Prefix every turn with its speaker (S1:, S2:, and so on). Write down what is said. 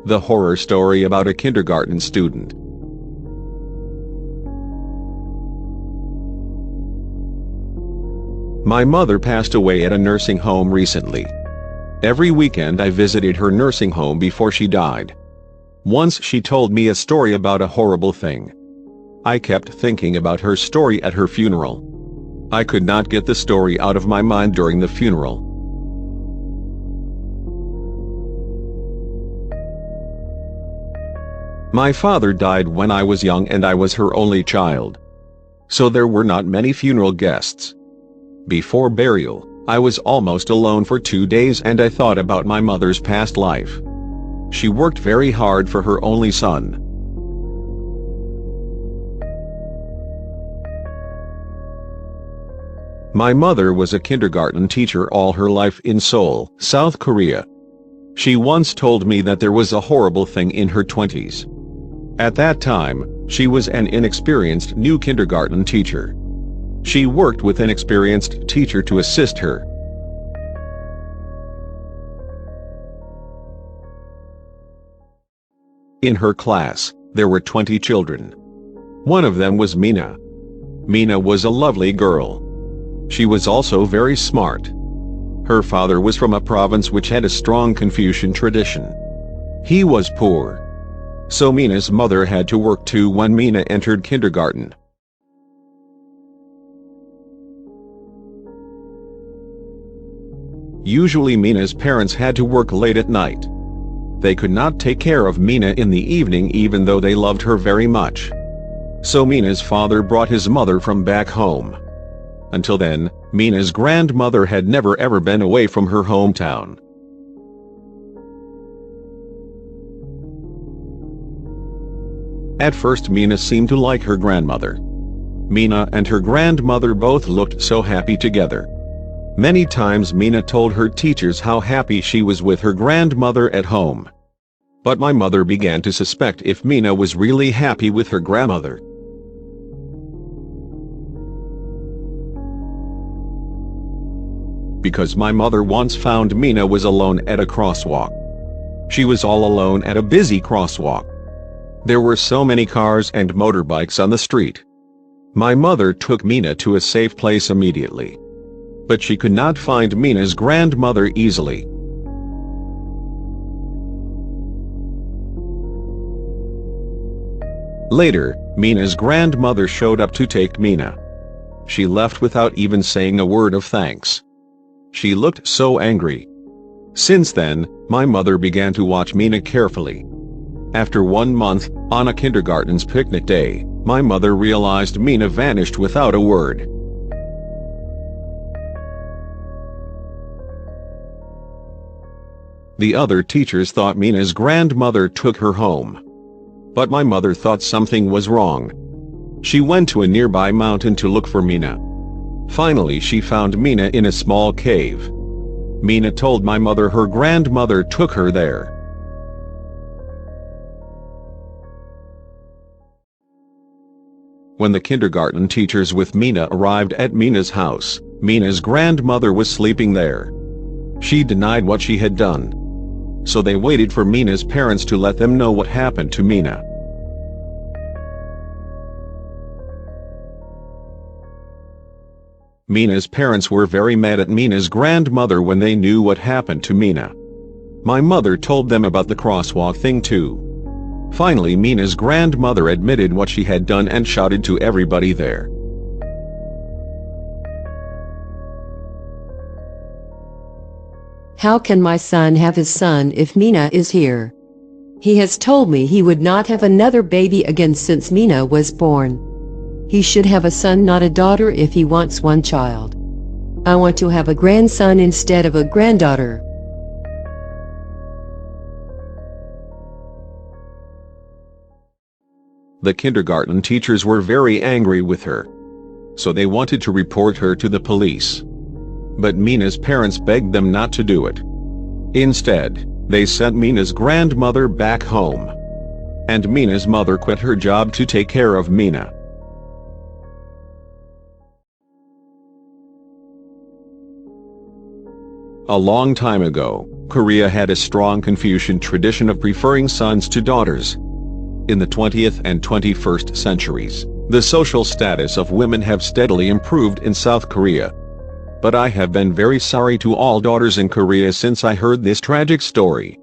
S1: The horror story about a kindergarten student. My mother passed away at a nursing home recently. Every weekend I visited her nursing home before she died. Once she told me a story about a horrible thing. I kept thinking about her story at her funeral. I could not get the story out of my mind during the funeral. My father died when I was young and I was her only child. So there were not many funeral guests. Before burial, I was almost alone for 2 days and I thought about my mother's past life. She worked very hard for her only son. My mother was a kindergarten teacher all her life in Seoul, South Korea. She once told me that there was a horrible thing in her 20s. At that time, she was an inexperienced new kindergarten teacher. She worked with an experienced teacher to assist her. In her class, there were 20 children. One of them was Mina. Mina was a lovely girl. She was also very smart. Her father was from a province which had a strong Confucian tradition. He was poor. So Mina's mother had to work too when Mina entered kindergarten. Usually Mina's parents had to work late at night. They could not take care of Mina in the evening even though they loved her very much. So Mina's father brought his mother from back home. Until then, Mina's grandmother had never ever been away from her hometown. At first Mina seemed to like her grandmother. Mina and her grandmother both looked so happy together. Many times Mina told her teachers how happy she was with her grandmother at home. But my mother began to suspect if Mina was really happy with her grandmother. Because my mother once found Mina was alone at a crosswalk. She was all alone at a busy crosswalk. There were so many cars and motorbikes on the street. My mother took Mina to a safe place immediately. But she could not find Mina's grandmother easily. Later, Mina's grandmother showed up to take Mina. She left without even saying a word of thanks. She looked so angry. Since then, my mother began to watch Mina carefully. After 1 month, on a kindergarten's picnic day, my mother realized Mina vanished without a word. The other teachers thought Mina's grandmother took her home. But my mother thought something was wrong. She went to a nearby mountain to look for Mina. Finally she found Mina in a small cave. Mina told my mother her grandmother took her there. When the kindergarten teachers with Mina arrived at Mina's house, Mina's grandmother was sleeping there. She denied what she had done. So they waited for Mina's parents to let them know what happened to Mina. Mina's parents were very mad at Mina's grandmother when they knew what happened to Mina. My mother told them about the crosswalk thing too. Finally Mina's grandmother admitted what she had done and shouted to everybody there.
S2: How can my son have his son if Mina is here? He has told me he would not have another baby again since Mina was born. He should have a son, not a daughter, if he wants one child. I want to have a grandson instead of a granddaughter.
S1: The kindergarten teachers were very angry with her. So they wanted to report her to the police. But Mina's parents begged them not to do it. Instead, they sent Mina's grandmother back home. And Mina's mother quit her job to take care of Mina. A long time ago, Korea had a strong Confucian tradition of preferring sons to daughters. In the 20th and 21st centuries, the social status of women have steadily improved in South Korea. But I have been very sorry to all daughters in Korea since I heard this tragic story.